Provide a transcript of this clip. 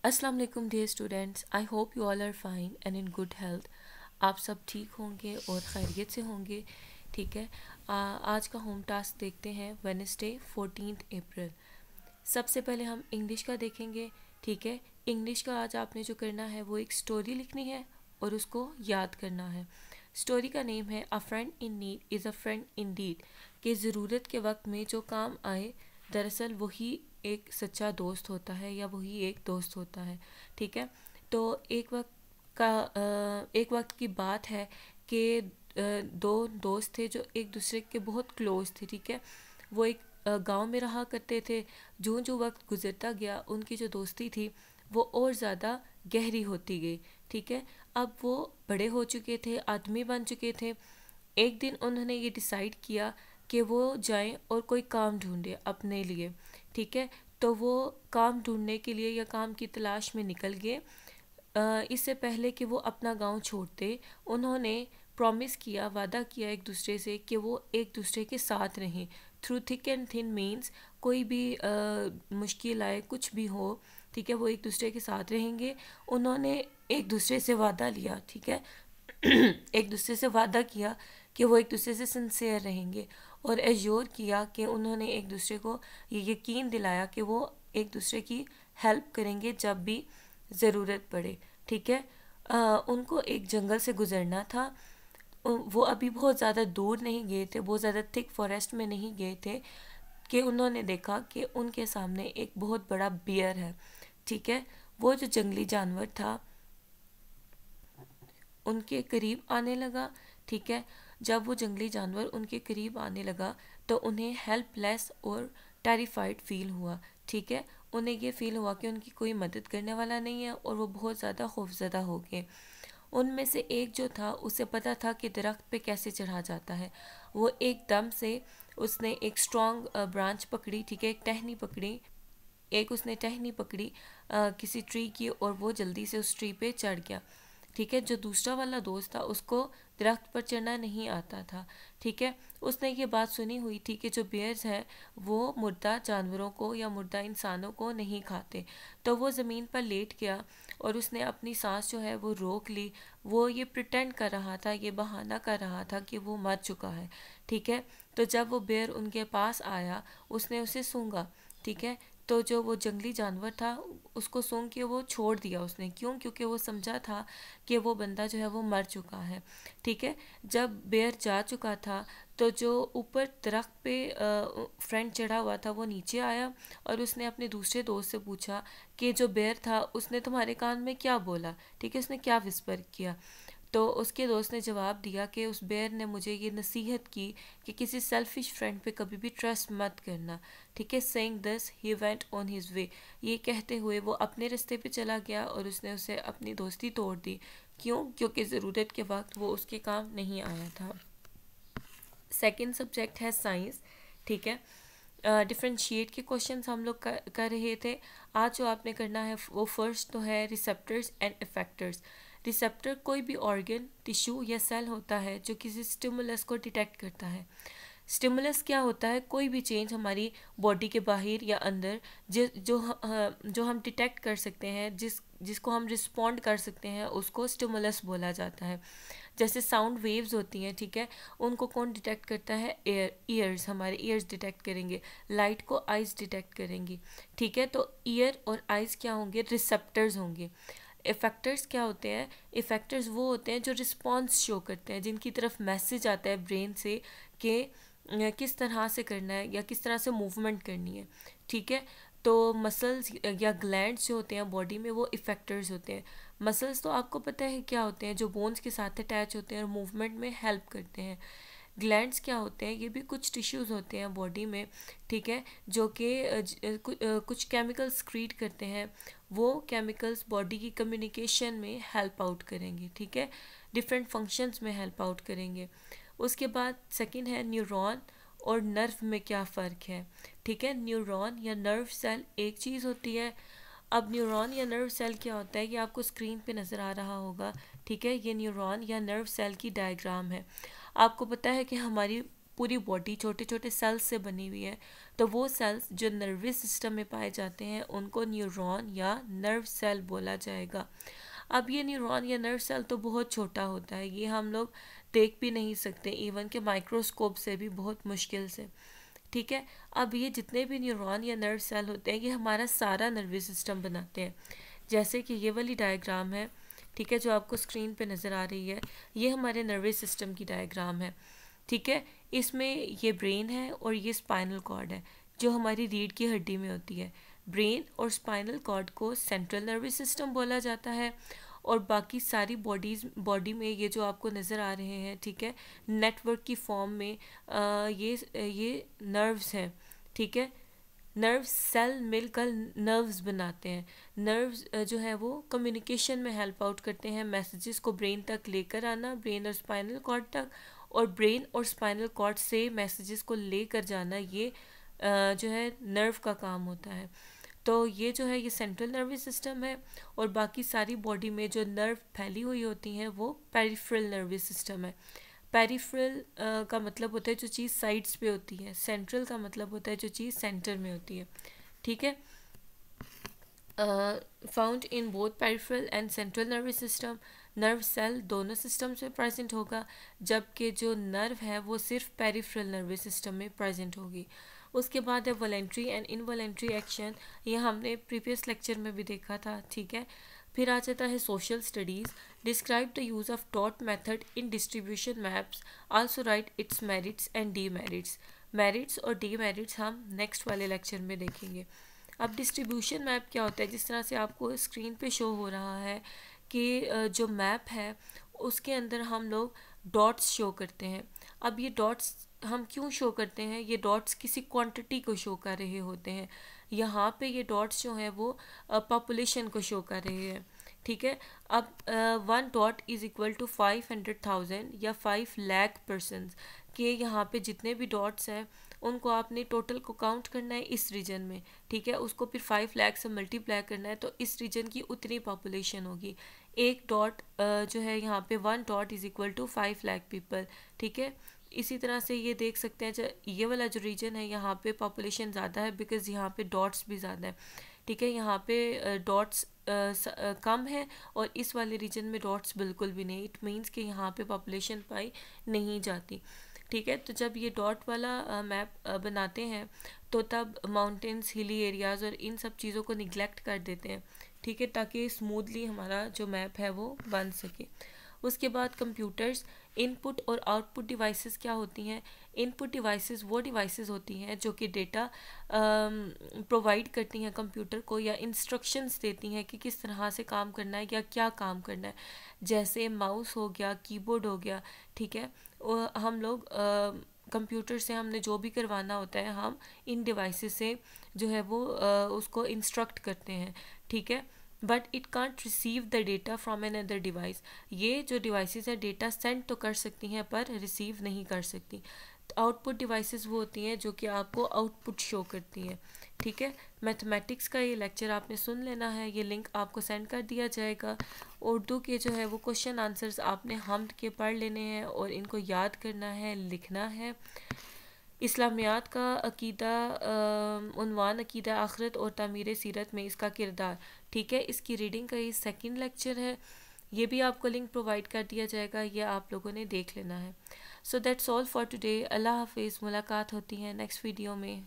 अस्सलाम वालेकुम dear students, I hope you all are fine and in good health. आप सब ठीक होंगे और खैरियत से होंगे। ठीक है, आज का होम टास्क देखते हैं। वेडनेसडे 14 अप्रैल। सबसे पहले हम इंग्लिश का देखेंगे। ठीक है, इंग्लिश का आज आपने जो करना है वो एक स्टोरी लिखनी है और उसको याद करना है। स्टोरी का नेम है a friend in need is a friend in deed, कि ज़रूरत के वक्त में जो काम आए दरअसल वही एक सच्चा दोस्त होता है या वही एक दोस्त होता है। ठीक है, तो एक वक्त की बात है कि दो दोस्त थे जो एक दूसरे के बहुत क्लोज थे। ठीक है, वो एक गांव में रहा करते थे। जो जो वक्त गुजरता गया उनकी जो दोस्ती थी वो और ज़्यादा गहरी होती गई। ठीक है, अब वो बड़े हो चुके थे, आदमी बन चुके थे। एक दिन उन्होंने ये डिसाइड किया कि वो जाएं और कोई काम ढूंढे अपने लिए। ठीक है, तो वो काम ढूंढने के लिए या काम की तलाश में निकल गए। इससे पहले कि वो अपना गांव छोड़ते, उन्होंने प्रॉमिस किया, वादा किया एक दूसरे से कि वो एक दूसरे के साथ रहें through thick and thin. Means कोई भी मुश्किल आए, कुछ भी हो, ठीक है, वो एक दूसरे के साथ रहेंगे। उन्होंने एक दूसरे से वादा लिया। ठीक है एक दूसरे से वादा किया कि वो एक दूसरे से सिंसियर रहेंगे और एश्योर किया कि उन्होंने एक दूसरे को ये यकीन दिलाया कि वो एक दूसरे की हेल्प करेंगे जब भी ज़रूरत पड़े। ठीक है, उनको एक जंगल से गुजरना था। वो अभी बहुत ज़्यादा दूर नहीं गए थे, बहुत ज़्यादा थिक फॉरेस्ट में नहीं गए थे कि उन्होंने देखा कि उनके सामने एक बहुत बड़ा बियर है। ठीक है, वो जो जंगली जानवर था उनके करीब आने लगा। ठीक है, जब वो जंगली जानवर उनके करीब आने लगा तो उन्हें हेल्पलेस और टेरिफाइड फील हुआ। ठीक है, उन्हें ये फील हुआ कि उनकी कोई मदद करने वाला नहीं है और वो बहुत ज़्यादा खौफज़दा हो गए। उनमें से एक जो था उसे पता था कि दरख्त पे कैसे चढ़ा जाता है। वो एकदम से उसने एक स्ट्रॉन्ग ब्रांच पकड़ी। ठीक है, एक टहनी पकड़ी, उसने टहनी पकड़ी किसी ट्री की, और वो जल्दी से उस ट्री पे चढ़ गया। ठीक है, जो दूसरा वाला दोस्त था उसको दरख्त पर चढ़ना नहीं आता था। ठीक है, उसने ये बात सुनी हुई थी कि जो बेयर्स हैं वो मुर्दा जानवरों को या मुर्दा इंसानों को नहीं खाते। तो वो ज़मीन पर लेट गया और उसने अपनी सांस जो है वो रोक ली। वो ये प्रिटेंड कर रहा था, ये बहाना कर रहा था कि वो मर चुका है। ठीक है, तो जब वो बेयर उनके पास आया उसने उसे सूंघा। ठीक है, तो जो वो जंगली जानवर था उसको सूंघ के वो छोड़ दिया उसने। क्यों? क्योंकि वो समझा था कि वो बंदा जो है वो मर चुका है। ठीक है, जब बेयर जा चुका था तो जो ऊपर दरख्त पे फ्रेंड चढ़ा हुआ था वो नीचे आया और उसने अपने दूसरे दोस्त से पूछा कि जो बेयर था उसने तुम्हारे कान में क्या बोला। ठीक है, उसने क्या विस्पर किया। तो उसके दोस्त ने जवाब दिया कि उस बेयर ने मुझे ये नसीहत की कि किसी सेल्फिश फ्रेंड पे कभी भी ट्रस्ट मत करना। ठीक है, saying this he went on his way. ये कहते हुए वो अपने रास्ते पे चला गया और उसने उसे अपनी दोस्ती तोड़ दी। क्यों? क्योंकि ज़रूरत के वक्त वो उसके काम नहीं आया था। सेकंड सब्जेक्ट है साइंस। ठीक है, डिफ्रेंशिएट के क्वेश्चंस हम लोग कर रहे थे। आज जो आपने करना है वो फर्स्ट तो है रिसेप्टर्स एंड इफेक्टर्स। रिसेप्टर कोई भी ऑर्गन, टिश्यू या सेल होता है जो किसी स्टिमुलस को डिटेक्ट करता है। स्टिमुलस क्या होता है? कोई भी चेंज हमारी बॉडी के बाहर या अंदर जो हम डिटेक्ट कर सकते हैं, जिसको हम रिस्पॉन्ड कर सकते हैं, उसको स्टिमुलस बोला जाता है। जैसे साउंड वेव्स होती हैं, ठीक है, उनको कौन डिटेक्ट करता है? ईयर्स, हमारे ईयर्स डिटेक्ट करेंगे। लाइट को आइज़ डिटेक्ट करेंगी। ठीक है, तो ईयर और आइज़ क्या होंगे? रिसेप्टर्स होंगे। इफेक्टर्स क्या होते हैं? इफेक्टर्स वो होते हैं जो रिस्पॉन्स शो करते हैं, जिनकी तरफ मैसेज आता है ब्रेन से कि किस तरह से करना है या किस तरह से मूवमेंट करनी है। ठीक है, तो मसल्स या ग्लैंड्स जो होते हैं बॉडी में वो इफेक्टर्स होते हैं। मसल्स तो आपको पता है क्या होते हैं? जो बोन्स के साथ अटैच होते हैं और मूवमेंट में हेल्प करते हैं। ग्लैंड्स क्या होते हैं? ये भी कुछ टिश्यूज़ होते हैं बॉडी में, ठीक है, जो कि कुछ केमिकल्स सक्रीट करते हैं। वो केमिकल्स बॉडी की कम्युनिकेशन में हेल्प आउट करेंगे। ठीक है, डिफरेंट फंक्शंस में हेल्प आउट करेंगे। उसके बाद सेकंड है न्यूरॉन और नर्व में क्या फ़र्क है। ठीक है, न्यूरॉन या नर्व सेल एक चीज़ होती है। अब न्यूरॉन या नर्व सेल क्या होता है? ये आपको स्क्रीन पे नज़र आ रहा होगा। ठीक है, ये न्यूरॉन या नर्व सेल की डायग्राम है। आपको पता है कि हमारी पूरी बॉडी छोटे छोटे सेल्स से बनी हुई है, तो वो सेल्स जो नर्वस सिस्टम में पाए जाते हैं उनको न्यूरॉन या नर्व सेल बोला जाएगा। अब ये न्यूरॉन या नर्व सेल तो बहुत छोटा होता है, ये हम लोग देख भी नहीं सकते, इवन के माइक्रोस्कोप से भी बहुत मुश्किल से। ठीक है, अब ये जितने भी न्यूरॉन या नर्व सेल होते हैं ये हमारा सारा नर्वस सिस्टम बनाते हैं। जैसे कि ये वाली डायग्राम है, ठीक है, जो आपको स्क्रीन पे नज़र आ रही है, ये हमारे नर्वस सिस्टम की डायग्राम है। ठीक है, इसमें ये ब्रेन है और ये स्पाइनल कॉर्ड है जो हमारी रीढ़ की हड्डी में होती है। ब्रेन और स्पाइनल कॉर्ड को सेंट्रल नर्वस सिस्टम बोला जाता है, और बाकी सारी बॉडी में ये जो आपको नज़र आ रहे हैं, ठीक है, नेटवर्क की फॉर्म में ये नर्व्स हैं। ठीक है, नर्व सेल मिलकर नर्व्स बनाते हैं। नर्व्स जो है वो कम्युनिकेशन में हेल्प आउट करते हैं, मैसेजेस को ब्रेन तक लेकर आना, ब्रेन और स्पाइनल कॉर्ड तक, और ब्रेन और स्पाइनल कॉर्ड से मैसेजेस को लेकर जाना, ये जो है नर्व का काम होता है। तो ये जो है ये सेंट्रल नर्वस सिस्टम है, और बाकी सारी बॉडी में जो नर्व फैली हुई होती हैं वो पेरिफेरल नर्वस सिस्टम है। पेरिफेरल का मतलब होता है जो चीज़ साइड्स पे होती है, सेंट्रल का मतलब होता है जो चीज़ सेंटर में होती है। ठीक है, found in both peripheral and central nervous system. Nerve cell दोनों सिस्टम्स में प्रेजेंट होगा, जबकि जो नर्व है वो सिर्फ पेरिफेरल नर्वस सिस्टम में प्रेजेंट होगी। उसके बाद है वॉलेंट्री एंड इनवॉलेंट्री एक्शन, ये हमने प्रीवियस लेक्चर में भी देखा था। ठीक है, फिर आ जाता है social studies. Describe the use of dot method in distribution maps, also right it's merits and demerits. Merits और डीमेरिट्स हम नेक्स्ट वाले लेक्चर में देखेंगे। अब डिस्ट्रीब्यूशन मैप क्या होता है, जिस तरह से आपको स्क्रीन पे शो हो रहा है कि जो मैप है उसके अंदर हम लोग डॉट्स शो करते हैं। अब ये डॉट्स हम क्यों शो करते हैं, ये डॉट्स किसी क्वांटिटी को शो कर रहे होते हैं। यहाँ पे ये डॉट्स जो हैं वो पॉपुलेशन को शो कर रहे हैं। ठीक है, अब 1 डॉट इज़ इक्वल टू 500,000 या 5 लाख पर्सनस के यहाँ पे जितने भी डॉट्स हैं उनको आपने टोटल को काउंट करना है इस रीजन में। ठीक है, उसको फिर 5 लाख से मल्टीप्लाई करना है, तो इस रीजन की उतनी पॉपुलेशन होगी। एक डॉट जो है यहाँ पे 1 dot is equal to 5 lakh people. ठीक है, इसी तरह से ये देख सकते हैं ये वाला जो रीजन है यहाँ पे पॉपुलेशन ज़्यादा है बिकॉज़ यहाँ पे डॉट्स भी ज़्यादा है। ठीक है, यहाँ पे डॉट्स कम है और इस वाले रीजन में डॉट्स बिल्कुल भी नहीं। इट मीन्स कि यहाँ पे पॉपुलेशन पाई नहीं जाती। ठीक है, तो जब ये डॉट वाला मैप बनाते हैं तो तब माउंटेन्स, हिली एरियाज़ और इन सब चीज़ों को निगलेक्ट कर देते हैं। ठीक है, ताकि स्मूथली हमारा जो मैप है वो बन सके। उसके बाद कंप्यूटर्स, इनपुट और आउटपुट डिवाइसेस क्या होती हैं। इनपुट डिवाइसेस वो डिवाइसेस होती हैं जो कि डेटा प्रोवाइड करती हैं कंप्यूटर को, या इंस्ट्रक्शंस देती हैं कि किस तरह से काम करना है या क्या काम करना है। जैसे माउस हो गया, कीबोर्ड हो गया। ठीक है, हम लोग कंप्यूटर से हमने जो भी करवाना होता है हम इन डिवाइसेस से जो है वो उसको इंस्ट्रक्ट करते हैं। ठीक है, but it can't receive the data from an other device. ये जो डिवाइसेस है डेटा सेंड तो कर सकती हैं पर रिसीव नहीं कर सकती। आउटपुट डिवाइसेस वो होती हैं जो कि आपको आउटपुट शो करती हैं। ठीक है, मैथमेटिक्स का ये लेक्चर आपने सुन लेना है, ये लिंक आपको सेंड कर दिया जाएगा। उर्दू के जो है वो क्वेश्चन आंसर्स आपने हमद के पढ़ लेने हैं और इनको याद करना है, लिखना है। इस्लामियात का अकीदा, उन्वान अकीदा आखिरत और तामीर सीरत में इसका किरदार। ठीक है, इसकी रीडिंग का ये सेकंड लेक्चर है, ये भी आपको लिंक प्रोवाइड कर दिया जाएगा, ये आप लोगों ने देख लेना है। So that's all for today. अल्लाह हाफिज़, मुलाकात होती है नेक्स्ट वीडियो में।